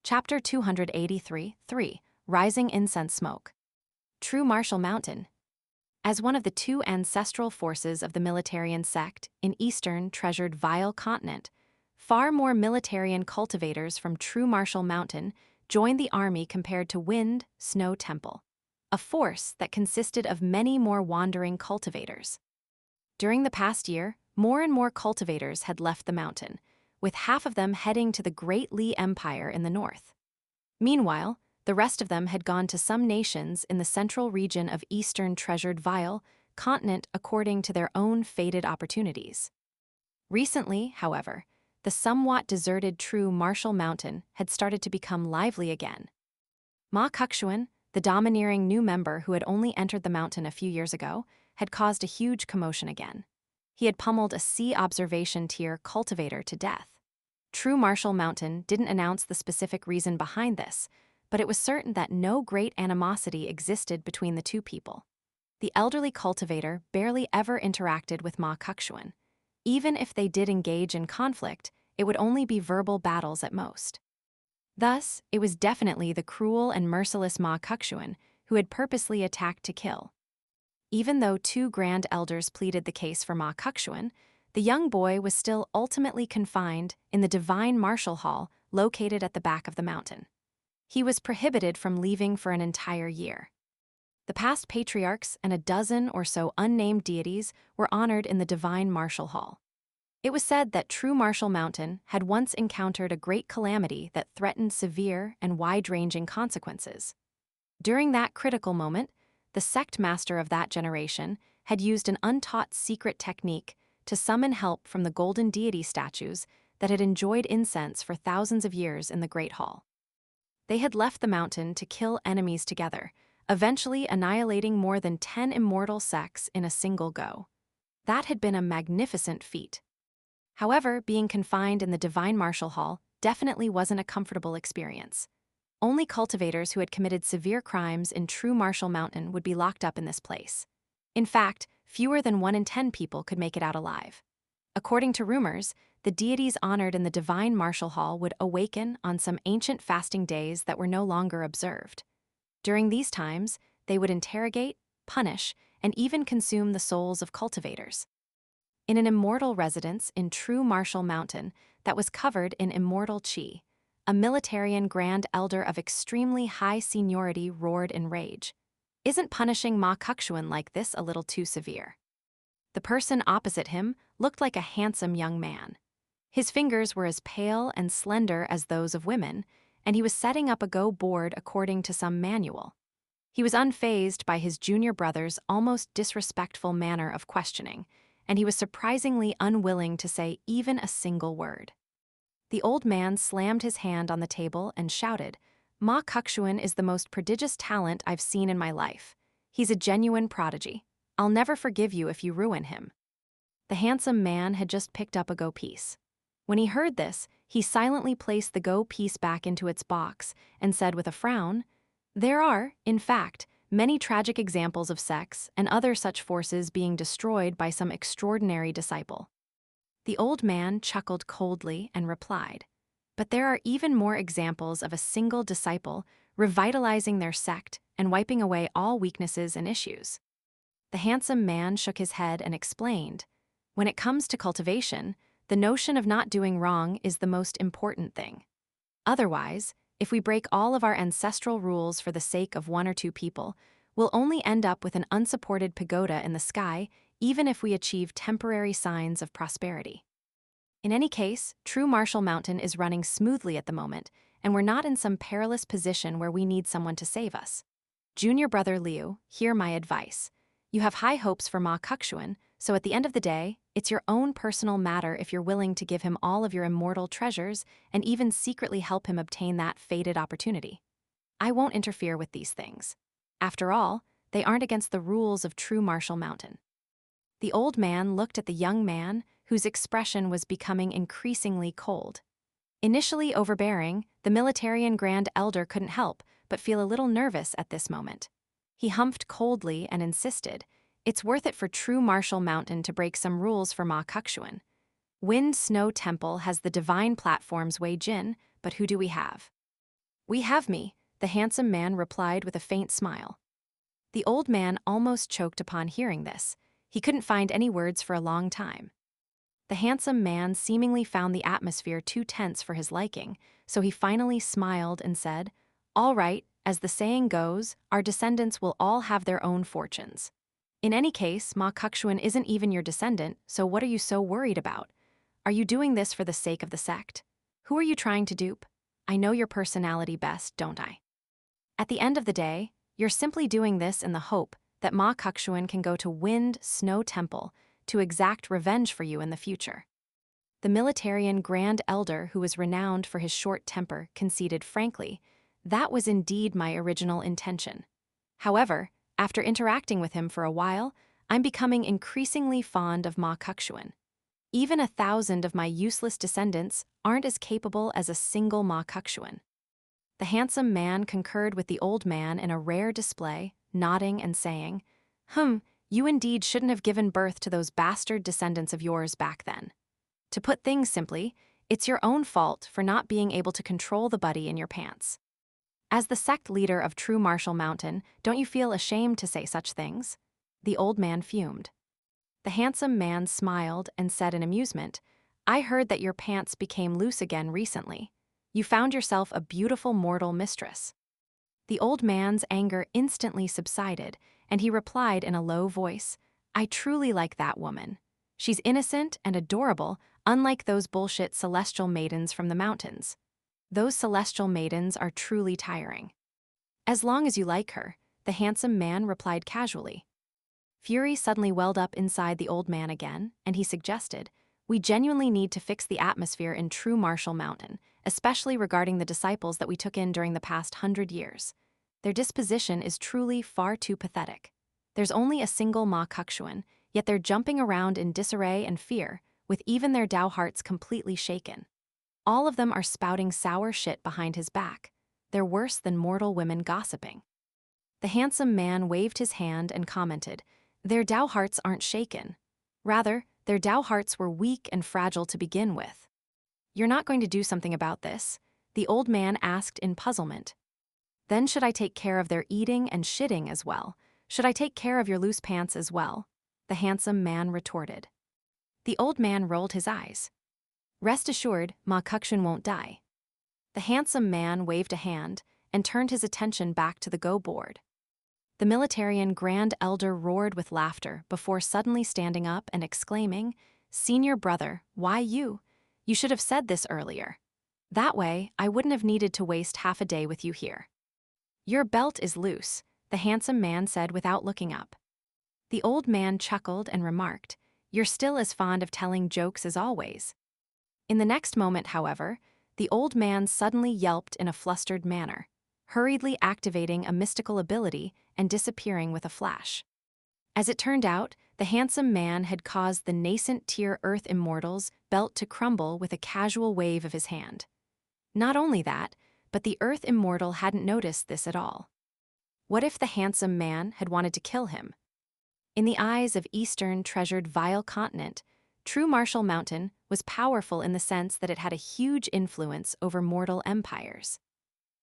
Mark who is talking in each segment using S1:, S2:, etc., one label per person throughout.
S1: Chapter 283, 3. Rising Incense Smoke. True Martial Mountain. As one of the two ancestral forces of the Militarian sect in Eastern treasured Vile continent, far more Militarian cultivators from True Martial Mountain joined the army compared to Wind Snow Temple, a force that consisted of many more wandering cultivators. During the past year, more and more cultivators had left the mountain, with half of them heading to the Great Lee Empire in the north. Meanwhile, the rest of them had gone to some nations in the central region of Eastern Treasured Vile continent according to their own fated opportunities. Recently, however, the somewhat deserted True Martial Mountain had started to become lively again. Ma Kukshuan, the domineering new member who had only entered the mountain a few years ago, had caused a huge commotion again. He had pummeled a Sea Observation Tier cultivator to death. True Martial Mountain didn't announce the specific reason behind this, but it was certain that no great animosity existed between the two people. The elderly cultivator barely ever interacted with Ma Kukshuan. Even if they did engage in conflict, it would only be verbal battles at most. Thus, it was definitely the cruel and merciless Ma Kukshuan who had purposely attacked to kill. Even though two grand elders pleaded the case for Ma Kukshuan, the young boy was still ultimately confined in the Divine Martial Hall located at the back of the mountain. He was prohibited from leaving for an entire year. The past patriarchs and a dozen or so unnamed deities were honored in the Divine Martial Hall. It was said that True Martial Mountain had once encountered a great calamity that threatened severe and wide-ranging consequences. During that critical moment, the sect master of that generation had used an untaught secret technique to summon help from the golden deity statues that had enjoyed incense for thousands of years in the Great Hall. They had left the mountain to kill enemies together, eventually annihilating more than 10 immortal sects in a single go. That had been a magnificent feat. However, being confined in the Divine Martial Hall definitely wasn't a comfortable experience. Only cultivators who had committed severe crimes in True Martial Mountain would be locked up in this place. In fact, fewer than 1 in 10 people could make it out alive. According to rumors, the deities honored in the Divine Martial Hall would awaken on some ancient fasting days that were no longer observed. During these times, they would interrogate, punish, and even consume the souls of cultivators. In an immortal residence in True Martial Mountain that was covered in immortal chi, a Militarian Grand Elder of extremely high seniority roared in rage. "Isn't punishing Ma Kukshuan like this a little too severe?" The person opposite him looked like a handsome young man. His fingers were as pale and slender as those of women, and he was setting up a Go board according to some manual. He was unfazed by his junior brother's almost disrespectful manner of questioning, and he was surprisingly unwilling to say even a single word. The old man slammed his hand on the table and shouted, "Ma Kukshuan is the most prodigious talent I've seen in my life. He's a genuine prodigy. I'll never forgive you if you ruin him." The handsome man had just picked up a Go piece. When he heard this, he silently placed the Go piece back into its box and said with a frown, "There are, in fact, many tragic examples of sects and other such forces being destroyed by some extraordinary disciple." The old man chuckled coldly and replied, "But there are even more examples of a single disciple revitalizing their sect and wiping away all weaknesses and issues." The handsome man shook his head and explained, "When it comes to cultivation, the notion of not doing wrong is the most important thing. Otherwise, if we break all of our ancestral rules for the sake of 1 or 2 people, we'll only end up with an unsupported pagoda in the sky, even if we achieve temporary signs of prosperity. In any case, True Martial Mountain is running smoothly at the moment, and we're not in some perilous position where we need someone to save us. Junior brother Liu, hear my advice. You have high hopes for Ma Kukshuan, so at the end of the day, it's your own personal matter if you're willing to give him all of your immortal treasures and even secretly help him obtain that fated opportunity. I won't interfere with these things. After all, they aren't against the rules of True Martial Mountain." The old man looked at the young man, whose expression was becoming increasingly cold. Initially overbearing, the Militarian Grand Elder couldn't help but feel a little nervous at this moment. He humphed coldly and insisted, "It's worth it for True Martial Mountain to break some rules for Ma Kukshuan. Wind Snow Temple has the divine platforms Wei Jin, but who do we have? "We have me," the handsome man replied with a faint smile. The old man almost choked upon hearing this. He couldn't find any words for a long time. The handsome man seemingly found the atmosphere too tense for his liking, so he finally smiled and said, "All right, as the saying goes, our descendants will all have their own fortunes. In any case, Ma Kukshuen isn't even your descendant, so what are you so worried about? Are you doing this for the sake of the sect? Who are you trying to dupe? I know your personality best, don't I? At the end of the day, you're simply doing this in the hope that Ma Kukshuen can go to Wind Snow Temple to exact revenge for you in the future." The militarian Grand Elder, who was renowned for his short temper, conceded frankly, "That was indeed my original intention. However, after interacting with him for a while, I'm becoming increasingly fond of Ma Kukshuen. Even 1,000 of my useless descendants aren't as capable as a single Ma Kukshuen." The handsome man concurred with the old man in a rare display, nodding and saying, "You indeed shouldn't have given birth to those bastard descendants of yours back then. To put things simply, it's your own fault for not being able to control the buddy in your pants. As the sect leader of True Marshall Mountain, don't you feel ashamed to say such things?" The old man fumed. The handsome man smiled and said in amusement, "I heard that your pants became loose again recently. You found yourself a beautiful mortal mistress." The old man's anger instantly subsided, and he replied in a low voice, "I truly like that woman. She's innocent and adorable, unlike those bullshit celestial maidens from the mountains. Those celestial maidens are truly tiring." "As long as you like her," the handsome man replied casually. Fury suddenly welled up inside the old man again, and he suggested, "We genuinely need to fix the atmosphere in True Marshall Mountain, especially regarding the disciples that we took in during the past 100 years. Their disposition is truly far too pathetic. There's only a single Ma Kukshuen, yet they're jumping around in disarray and fear, with even their Dao hearts completely shaken. All of them are spouting sour shit behind his back. They're worse than mortal women gossiping." The handsome man waved his hand and commented, "Their Dao hearts aren't shaken. Rather, their Dao hearts were weak and fragile to begin with." "You're not going to do something about this?" the old man asked in puzzlement. "Then should I take care of their eating and shitting as well? Should I take care of your loose pants as well?" the handsome man retorted. The old man rolled his eyes. "Rest assured, Ma Kukshuen won't die." The handsome man waved a hand and turned his attention back to the go board. The militarian Grand Elder roared with laughter before suddenly standing up and exclaiming, "Senior brother, why you? You should have said this earlier. That way, I wouldn't have needed to waste half a day with you here." "Your belt is loose," the handsome man said without looking up. The old man chuckled and remarked, "You're still as fond of telling jokes as always." In the next moment, however, the old man suddenly yelped in a flustered manner, hurriedly activating a mystical ability and disappearing with a flash. As it turned out, the handsome man had caused the nascent tier Earth Immortals' belt to crumble with a casual wave of his hand. Not only that, but the Earth Immortal hadn't noticed this at all. What if the handsome man had wanted to kill him? In the eyes of Eastern treasured Vile Continent, True Marshall Mountain was powerful in the sense that it had a huge influence over mortal empires.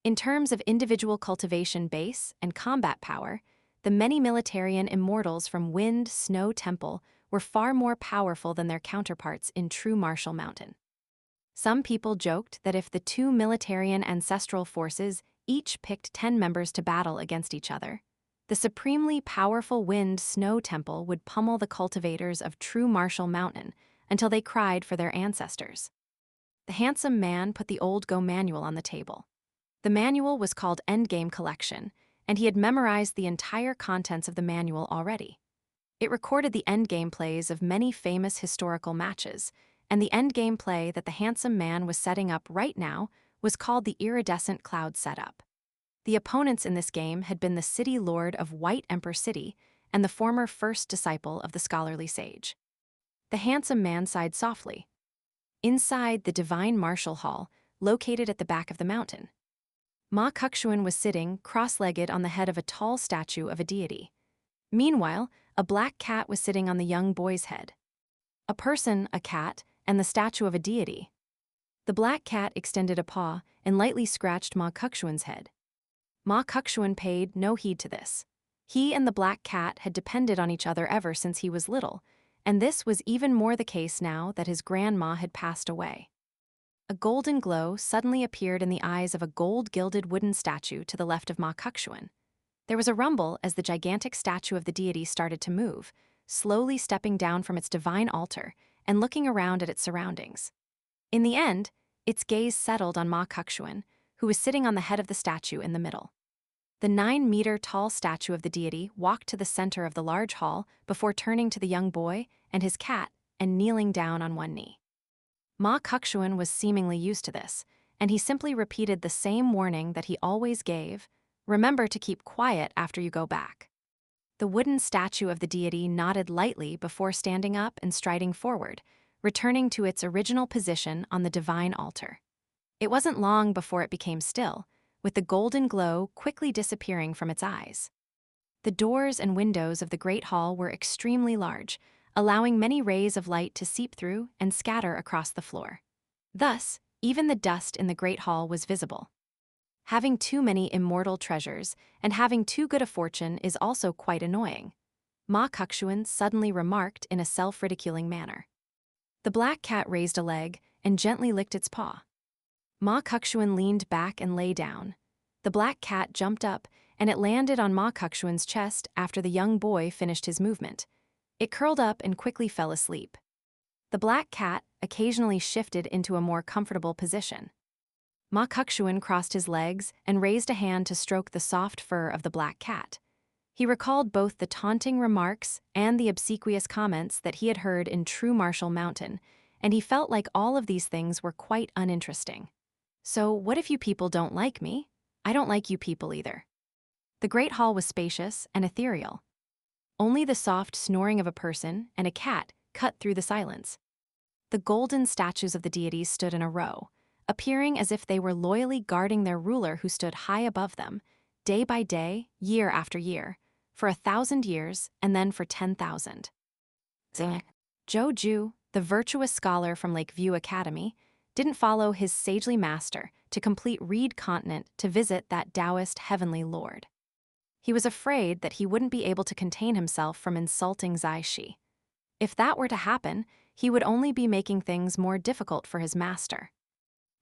S1: In terms of individual cultivation base and combat power, the many militarian immortals from Wind Snow Temple were far more powerful than their counterparts in True Marshall Mountain. Some people joked that if the two militarian ancestral forces each picked 10 members to battle against each other, the supremely powerful Wind Snow Temple would pummel the cultivators of True Marshall Mountain until they cried for their ancestors. The handsome man put the old Go manual on the table. The manual was called Endgame Collection, and he had memorized the entire contents of the manual already. It recorded the endgame plays of many famous historical matches, and the endgame play that the handsome man was setting up right now was called the Iridescent Cloud Setup. The opponents in this game had been the City Lord of White Emperor City and the former first disciple of the scholarly sage. The handsome man sighed softly. Inside the Divine Martial Hall, located at the back of the mountain, Ma Kukshuen was sitting cross-legged on the head of a tall statue of a deity. Meanwhile, a black cat was sitting on the young boy's head. A person, a cat, and the statue of a deity. The black cat extended a paw and lightly scratched Ma Kukchuan's head. Ma Kukchuan paid no heed to this. He and the black cat had depended on each other ever since he was little, and this was even more the case now that his grandma had passed away. A golden glow suddenly appeared in the eyes of a gold-gilded wooden statue to the left of Ma Kukchuan. There was a rumble as the gigantic statue of the deity started to move, slowly stepping down from its divine altar and looking around at its surroundings. In the end, its gaze settled on Ma Kukchuan, who was sitting on the head of the statue in the middle. The 9-meter-tall statue of the deity walked to the center of the large hall before turning to the young boy and his cat and kneeling down on one knee. Ma Kukchuan was seemingly used to this, and he simply repeated the same warning that he always gave: remember to keep quiet after you go back. The wooden statue of the deity nodded lightly before standing up and striding forward, returning to its original position on the divine altar. It wasn't long before it became still, with the golden glow quickly disappearing from its eyes. The doors and windows of the great hall were extremely large, allowing many rays of light to seep through and scatter across the floor. Thus, even the dust in the great hall was visible. Having too many immortal treasures and having too good a fortune is also quite annoying, Ma Kukchuan suddenly remarked in a self-ridiculing manner. The black cat raised a leg and gently licked its paw. Ma Kukchuan leaned back and lay down. The black cat jumped up, and it landed on Ma Kukchuan's chest after the young boy finished his movement. It curled up and quickly fell asleep. The black cat occasionally shifted into a more comfortable position. Ma Kukchuan crossed his legs and raised a hand to stroke the soft fur of the black cat. He recalled both the taunting remarks and the obsequious comments that he had heard in True Marshall Mountain, and he felt like all of these things were quite uninteresting. So, what if you people don't like me? I don't like you people either. The great hall was spacious and ethereal. Only the soft snoring of a person and a cat cut through the silence. The golden statues of the deities stood in a row, appearing as if they were loyally guarding their ruler who stood high above them, day by day, year after year, for 1,000 years and then for 10,000. Zhou Ju, the virtuous scholar from Lakeview Academy, didn't follow his sagely master to complete Reed Continent to visit that Taoist heavenly lord. He was afraid that he wouldn't be able to contain himself from insulting Zai Shi. If that were to happen, he would only be making things more difficult for his master.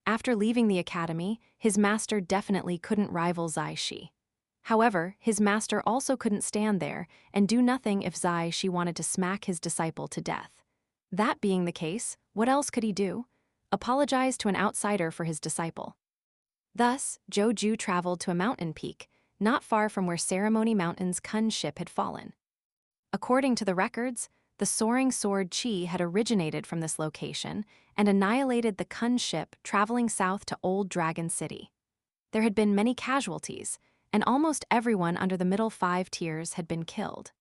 S1: After leaving the academy, his master definitely couldn't rival Zai Shi. However, his master also couldn't stand there and do nothing if Zai Shi wanted to smack his disciple to death. That being the case, what else could he do? Apologize to an outsider for his disciple. Thus, Zhou Ju traveled to a mountain peak, not far from where Ceremony Mountain's Kun ship had fallen. According to the records, the soaring sword Qi had originated from this location and annihilated the Kun ship traveling south to Old Dragon City. There had been many casualties, and almost everyone under the middle 5 tiers had been killed.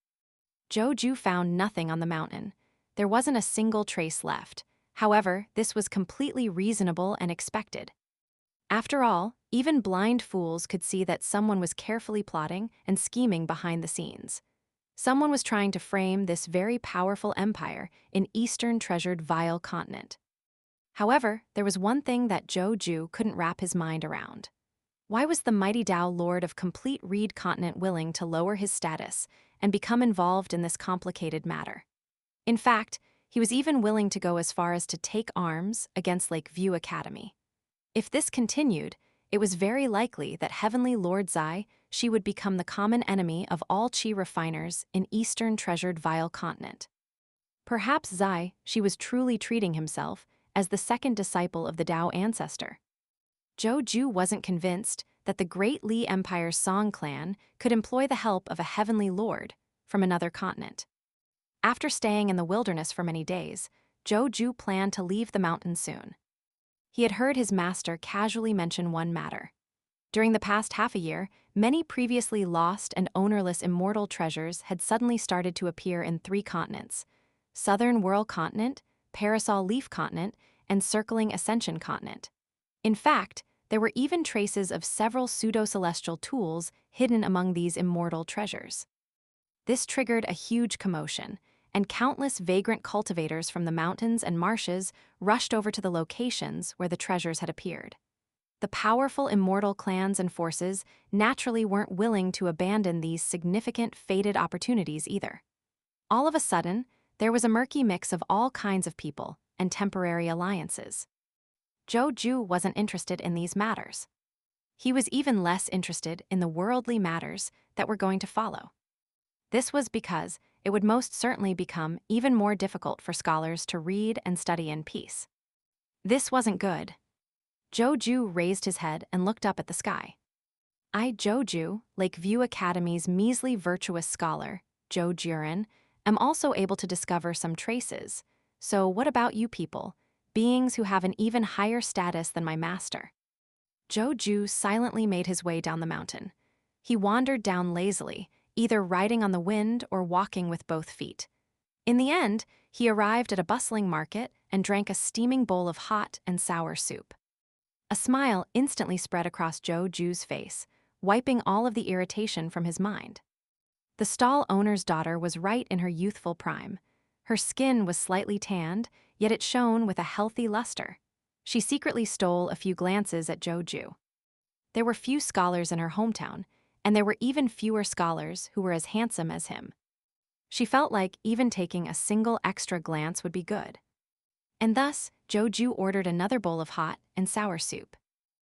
S1: Zhou Ju found nothing on the mountain. There wasn't a single trace left. However, this was completely reasonable and expected. After all, even blind fools could see that someone was carefully plotting and scheming behind the scenes. Someone was trying to frame this very powerful empire in Eastern treasured Vile Continent. However, there was one thing that Zhou Ju couldn't wrap his mind around. Why was the mighty Tao Lord of complete Reed Continent willing to lower his status and become involved in this complicated matter? In fact, he was even willing to go as far as to take arms against Lakeview Academy. If this continued, it was very likely that Heavenly Lord Zai Shi would become the common enemy of all Qi refiners in Eastern treasured Vile Continent. Perhaps Zai Shi was truly treating himself as the second disciple of the Tao ancestor. Zhou Ju wasn't convinced that the Great Li Empire's Song clan could employ the help of a Heavenly Lord from another continent. After staying in the wilderness for many days, Zhou Ju planned to leave the mountain soon. He had heard his master casually mention one matter. During the past half a year, many previously lost and ownerless immortal treasures had suddenly started to appear in 3 continents: Southern Whirl Continent, Parasol Leaf Continent, and Circling Ascension Continent. In fact, there were even traces of several pseudo-celestial tools hidden among these immortal treasures. This triggered a huge commotion, and countless vagrant cultivators from the mountains and marshes rushed over to the locations where the treasures had appeared. The powerful immortal clans and forces naturally weren't willing to abandon these significant fated opportunities either. All of a sudden, there was a murky mix of all kinds of people and temporary alliances. Zhou Ju wasn't interested in these matters. He was even less interested in the worldly matters that were going to follow. This was because it would most certainly become even more difficult for scholars to read and study in peace. This wasn't good. Zhou Ju raised his head and looked up at the sky. I, Zhou Ju, Lakeview Academy's measly virtuous scholar, Zhou Juren, am also able to discover some traces. So what about you people, beings who have an even higher status than my master? Zhou Ju silently made his way down the mountain. He wandered down lazily, either riding on the wind or walking with both feet. In the end, he arrived at a bustling market and drank a steaming bowl of hot and sour soup. A smile instantly spread across Zhou Ju's face, wiping all of the irritation from his mind. The stall owner's daughter was right in her youthful prime. Her skin was slightly tanned, yet it shone with a healthy luster. She secretly stole a few glances at Zhou Ju. There were few scholars in her hometown, and there were even fewer scholars who were as handsome as him. She felt like even taking a single extra glance would be good. And thus, Zhou Ju ordered another bowl of hot and sour soup.